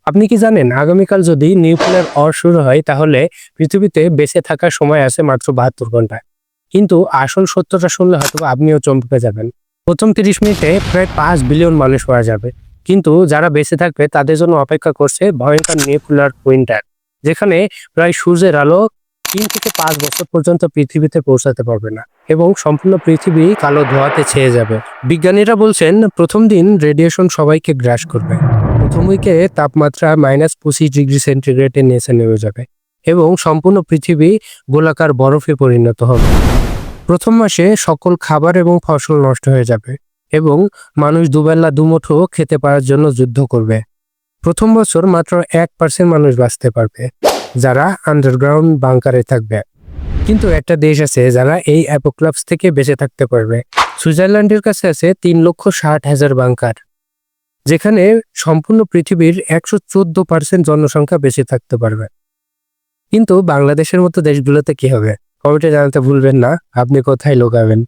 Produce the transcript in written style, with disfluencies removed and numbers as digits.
আপনি কি জানেন আগামীকাল যদি নিউক্লিয়ার ওয়ার শুরু হয় তাহলে পৃথিবীতে বেঁচে থাকার সময় আছে মাত্র 72 ঘন্টা। কিন্তু আসল সত্যটা শুনলে হয়তো আপনিও চমকে যাবেন। প্রথম 30 মিনিটে প্রায় 5 বিলিয়ন মানুষ মারা যাবে। কিন্তু যারা বেঁচে থাকবে তাদের জন্য অপেক্ষা করছে ভয়ঙ্কর নিউক্লিয়ার উইন্টার, যেখানে প্রায় সূর্যের আলো 3 থেকে 5 বছর পর্যন্ত পৃথিবীতে পৌঁছাতে পারবে না এবং সম্পূর্ণ পৃথিবী কালো ধোঁয়াতে ছেয়ে যাবে। বিজ্ঞানীরা বলছেন প্রথম দিন রেডিয়েশন সবাইকে গ্রাস করবে। প্রথম উইকে তাপমাত্রা -25 ডিগ্রি সেন্টিগ্রেডের নিচে নেমে যাবে এবং সম্পূর্ণ পৃথিবী গোলাকার বরফে পরিণত হবে। প্রথম মাসে সকল খাবার এবং ফসল নষ্ট হয়ে যাবে এবং মানুষ দুবেলা দুমুঠো খেতে পারার জন্য যুদ্ধ করবে। প্রথম বছর মাত্র 1% মানুষ বাঁচতে পারবে, যারা আন্ডারগ্রাউন্ড বাংকারে থাকবে। কিন্তু একটা দেশ আছে যারা এই অ্যাপোক্যালিপস থেকে বেঁচে থাকতে পারবে। সুইজারল্যান্ডের কাছে আছে 3,60,000 বাংকার, যেখানে সম্পূর্ণ পৃথিবীর 114% জনসংখ্যা বেঁচে থাকতে পারবে। কিন্তু বাংলাদেশের মতো দেশগুলোতে কি হবে? কমেন্টে জানাতে ভুলবেন না আপনি কোথায় লুকাবেন।